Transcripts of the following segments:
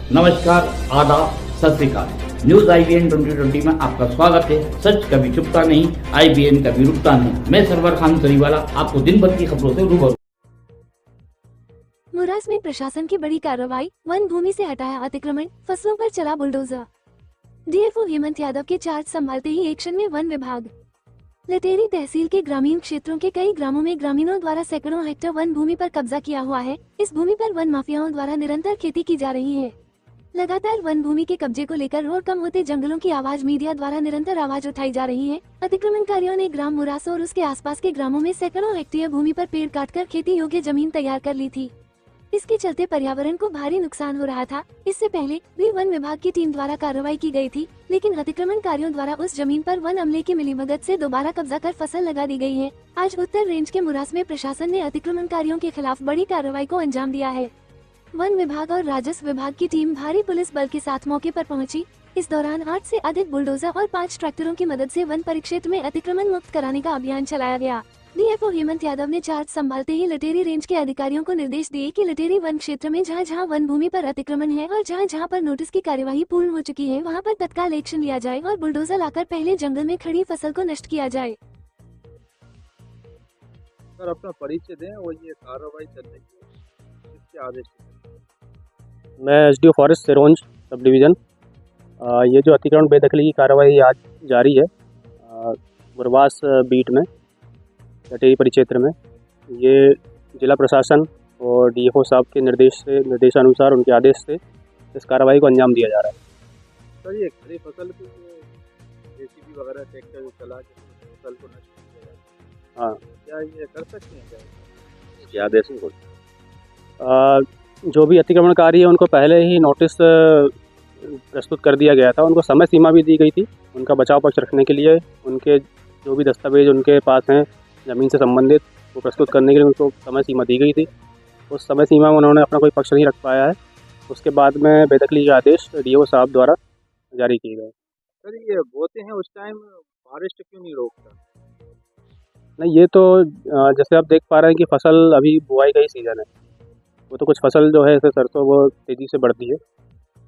नमस्कार, आदाब, सत श्री अकाल। न्यूज IBN 2020 में आपका स्वागत है। सच कभी छुपता नहीं, IBN कभी रुकता नहीं। मैं सरवर खान सरीवाला आपको दिन भर की खबरों से रूबरू। मुरास में प्रशासन की बड़ी कार्रवाई, वन भूमि से हटाया अतिक्रमण, फसलों पर चला बुलडोजर। DFO हेमंत यादव के चार्ज संभालते ही एक्शन में वन विभाग। लटेरी तहसील के ग्रामीण क्षेत्रों के कई ग्रामों में ग्रामीणों द्वारा सैकड़ों हेक्टेयर वन भूमि पर कब्जा किया हुआ है। इस भूमि पर वन माफियाओं द्वारा निरंतर खेती की जा रही है। लगातार वन भूमि के कब्जे को लेकर रोड कम होते जंगलों की आवाज मीडिया द्वारा निरंतर आवाज उठाई जा रही है। अतिक्रमणकारियों ने ग्राम मुरास और उसके आसपास के ग्रामों में सैकड़ों हेक्टेयर भूमि पर पेड़ काटकर खेती योग्य जमीन तैयार कर ली थी। इसके चलते पर्यावरण को भारी नुकसान हो रहा था। इससे पहले भी वन विभाग की टीम द्वारा कार्रवाई की गई थी, लेकिन अतिक्रमणकारियों द्वारा उस जमीन पर वन अमले की मिलीभगत से दोबारा कब्जा कर फसल लगा दी गई है। आज उत्तर रेंज के मुरास में प्रशासन ने अतिक्रमणकारियों के खिलाफ बड़ी कार्रवाई को अंजाम दिया है। वन विभाग और राजस्व विभाग की टीम भारी पुलिस बल के साथ मौके पर पहुंची। इस दौरान 8 से अधिक बुलडोजर और 5 ट्रैक्टरों की मदद से वन परिक्षेत्र में अतिक्रमण मुक्त कराने का अभियान चलाया गया। DFO हेमंत यादव ने चार्ज संभालते ही लटेरी रेंज के अधिकारियों को निर्देश दिए कि लटेरी वन क्षेत्र में जहां वन भूमि पर अतिक्रमण है और जहां पर नोटिस की कार्यवाही पूर्ण हो चुकी है, वहां पर तत्काल एक्शन लिया जाए और बुलडोजर लाकर पहले जंगल में खड़ी फसल को नष्ट किया जाए। सर, अपना परिचय दें और ये कार्रवाई चल रही है, किसके आदेश पे? मैं SDO forest Sironj sub division. ये जो अतिक्रमण बेदखली की कार्रवाई आज जारी है बुरवास बीट में लटेरी परिक्षेत्र में, ये जिला प्रशासन और DFO साहब के निर्देशानुसार उनके आदेश से इस कार्रवाई को अंजाम दिया जा रहा है। सर, ये खड़ी फसल की JCB वगैरह ट्रैक्टर जो चला के फसल को नष्ट किया जाए, हाँ, क्या ये कर सकते हैं? क्या आदेश हो? जो भी अतिक्रमणकारी है उनको पहले ही नोटिस प्रस्तुत कर दिया गया था। उनको समय सीमा भी दी गई थी उनका बचाव पक्ष रखने के लिए। उनके जो भी दस्तावेज उनके पास हैं ज़मीन से संबंधित, वो प्रस्तुत करने के लिए उनको समय सीमा दी गई थी। उस समय सीमा में उन्होंने अपना कोई पक्ष नहीं रख पाया है। उसके बाद में बेदखली के आदेश DO साहब द्वारा जारी किए गए। सर, ये बोते हैं उस टाइम बारिश क्यों नहीं रोकता? नहीं, ये तो जैसे आप देख पा रहे हैं कि फसल अभी बुआई का ही सीज़न है। वो तो कुछ फसल जो है जैसे सरसों वो तेज़ी से बढ़ती है,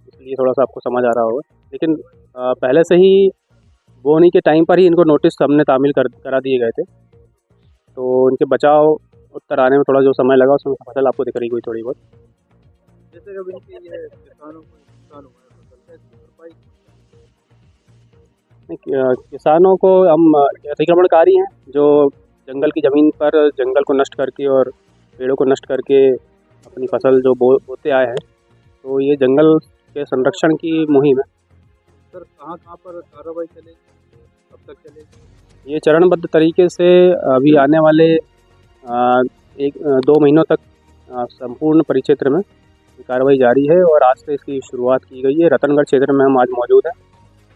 इसलिए थोड़ा सा आपको समझ आ रहा होगा। लेकिन पहले से ही बोनी के टाइम पर ही इनको नोटिस हमने तामील करा दिए गए थे, तो उनके बचाव उत्तर आने में थोड़ा जो समय लगा उसमें फसल आपको दिख रही हुई थोड़ी बहुत। जैसे कभी ये किसानों को नुकसान हुआ है, फसल का इसकी भरपाई किसानों को हम अतिक्रमणकारी हैं जो जंगल की ज़मीन पर जंगल को नष्ट करके और पेड़ों को नष्ट करके अपनी फसल जो बोते आए हैं, तो ये जंगल के संरक्षण की मुहिम है। सर, कहाँ पर कार्रवाई चलेगी, कब तक चलेगी? ये चरणबद्ध तरीके से अभी आने वाले 1-2 महीनों तक संपूर्ण परिक्षेत्र में कार्रवाई जारी है और आज से इसकी शुरुआत की गई है। रतनगढ़ क्षेत्र में हम आज मौजूद हैं।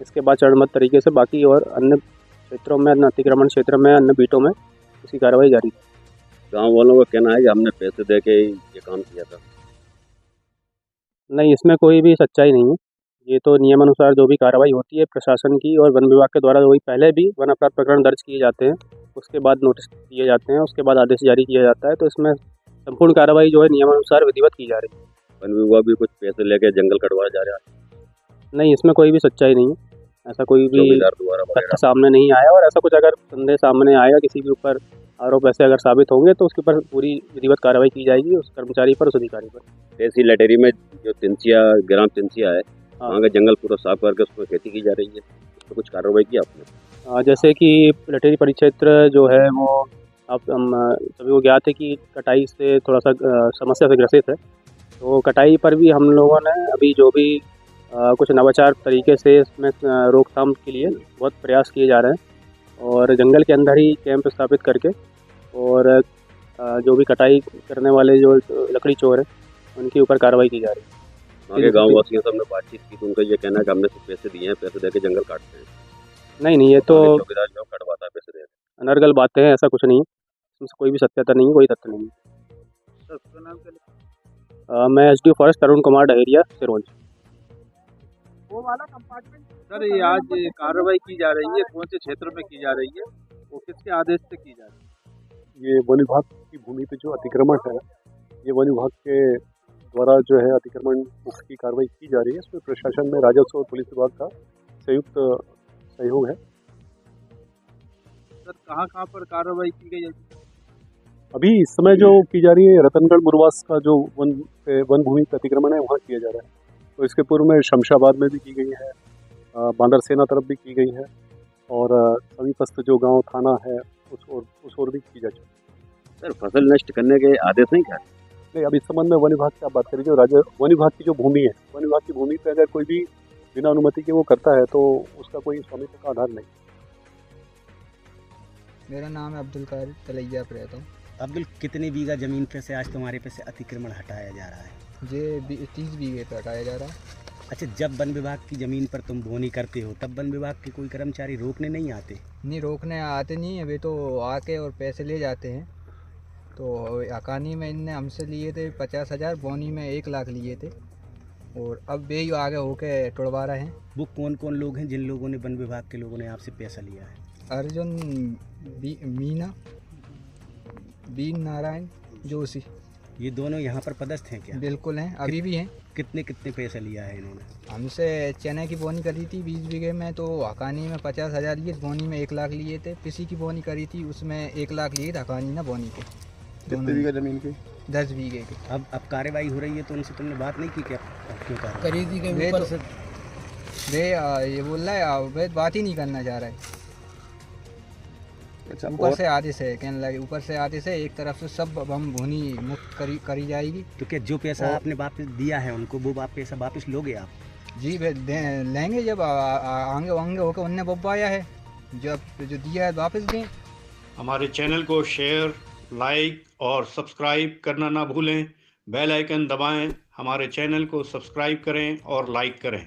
इसके बाद चरणबद्ध तरीके से बाकी और अन्य क्षेत्रों में, अन्य अतिक्रमण क्षेत्र में, अन्य बीटों में इसकी कार्रवाई जारी है। गाँव वालों का कहना है कि हमने पैसे दे के ये काम किया था। नहीं, इसमें कोई भी सच्चाई नहीं है। ये तो नियमानुसार जो भी कार्रवाई होती है प्रशासन की और वन विभाग के द्वारा, वही पहले भी वन अपराध प्रकरण दर्ज किए जाते हैं, उसके बाद नोटिस दिए जाते हैं, उसके बाद आदेश जारी किया जाता है। तो इसमें संपूर्ण कार्रवाई जो है नियमानुसार विधिवत की जा रही है। वन विभाग भी कुछ पैसे लेके जंगल कटवाया जा रहा है। नहीं, इसमें कोई भी सच्चाई नहीं है। ऐसा कोई भी तथ्य सामने नहीं आया और ऐसा कुछ अगर संदेह सामने आएगा, किसी के ऊपर आरोप ऐसे अगर साबित होंगे, तो उसके ऊपर पूरी विधिवत कार्रवाई की जाएगी, उस कर्मचारी पर, उस अधिकारी पर। तहसील लटेरी में जो ग्राम तिनसिया है, वहाँ का जंगल पूरा साफ करके उसमें खेती की जा रही है, तो कुछ कार्रवाई की आपने? जैसे कि लटेरी परिक्षेत्र जो है वो हम सभी को ज्ञात है कि कटाई से थोड़ा सा समस्या से ग्रसित है। तो कटाई पर भी हम लोगों ने अभी जो भी कुछ नवाचार तरीके से इसमें रोकथाम के लिए बहुत प्रयास किए जा रहे हैं और जंगल के अंदर ही कैंप स्थापित करके और जो भी कटाई करने वाले जो लकड़ी चोर हैं उनके ऊपर कार्रवाई की जा रही है। वहाँ के गाँव वासियों से हमने बातचीत की तो उनका ये कहना है कि हमने सिर्फ पैसे दिए हैं, पैसे दे के जंगल काटते हैं। नहीं, ये तो चौकीदार जो कटवाता है पैसे दे के। अनर्गल बातें हैं, ऐसा कुछ नहीं है, इसमें कोई भी सत्यता नहीं है, कोई तथ्य नहीं है। सर, उसका नाम क्या? मैं SDO फॉरेस्ट तरुण कुमार डहेरिया सिरोंज। वो वाला कंपार्टमेंट। सर, ये आज कार्रवाई की जा रही है, कौन से क्षेत्र में की जा रही है, वो किसके आदेश से की जा रही है? ये वन विभाग की भूमि पे जो अतिक्रमण है, ये वन विभाग के द्वारा जो है अतिक्रमण मुक्त की कार्रवाई की जा रही है। इसमें प्रशासन में राजस्व और पुलिस विभाग का संयुक्त सहयोग है। सर कहाँ पर कार्रवाई की गई है? अभी इस समय जो की जा रही है रतनगढ़ मुरवास का जो वन भूमि का अतिक्रमण है वहाँ किया जा रहा है। तो इसके पूर्व में शमशाबाद में भी की गई है, बांदरसेना तरफ भी की गई है और समीपस्थ जो गांव थाना है उस ओर भी की जा चुकी है। सर फसल नष्ट करने के आदेश नहीं क्या? नहीं, अब इस संबंध में वन विभाग की आप बात करें, जो वन विभाग की जो भूमि है, वन विभाग की भूमि पे अगर कोई भी बिना अनुमति के वो करता है तो उसका कोई स्वामित्व का आधार नहीं। मेरा नाम है अब्दुल कादिर, तलैया पर रहता हूँ। अब्दुल, कितनी बीघा ज़मीन पे से आज तुम्हारे पे से अतिक्रमण हटाया जा रहा है? ये 30 बीघे पे हटाया जा रहा है। अच्छा, जब वन विभाग की ज़मीन पर तुम बोनी करते हो तब वन विभाग के कोई कर्मचारी रोकने नहीं आते? नहीं, रोकने आते नहीं है, वे तो आके और पैसे ले जाते हैं। तो हकानी में इनने हमसे लिए थे 50,000, बोनी में 1 लाख लिए थे और अब वे आगे होके टुड़वा रहे हैं। वो कौन कौन लोग हैं जिन लोगों ने वन विभाग के लोगों ने आपसे पैसा लिया है? अर्जुन, मीना, बीन नारायण जोशी, ये दोनों यहाँ पर पदस्थ हैं क्या? बिल्कुल हैं, अभी भी हैं। कितने पैसा लिया है इन्होंने? हमसे चने की बोनी करी थी 20 बीघे में, तो हकानी में 50,000 लिए, बोनी में 1 लाख लिए थे। पिसी की बोनी करी थी उसमें 1 लाख लिए थे हकानी ना बोनी के। कितने बीघा जमीन की? 10 बीघे के। अब कार्रवाई हो रही है तो उनसे तुमने बात नहीं की क्या? क्यों करी थी के ऊपर से वे ये बोल रहा है, वे बात ही नहीं करना चाह रहा है। अच्छा, ऊपर से आदेश है, कहने लगे ऊपर से आदेश है, एक तरफ से सब हम भूनी मुक्त करी जाएगी। तो क्या जो पैसा आपने वापस दिया है उनको, वो पैसा वापस लोगे आप? जी लेंगे, जब आगे होकर उनने बब्बाया है, जब जो दिया है वापस दें। हमारे चैनल को शेयर, लाइक और सब्सक्राइब करना ना भूलें। बेल आइकन दबाएं, हमारे चैनल को सब्सक्राइब करें और लाइक करें।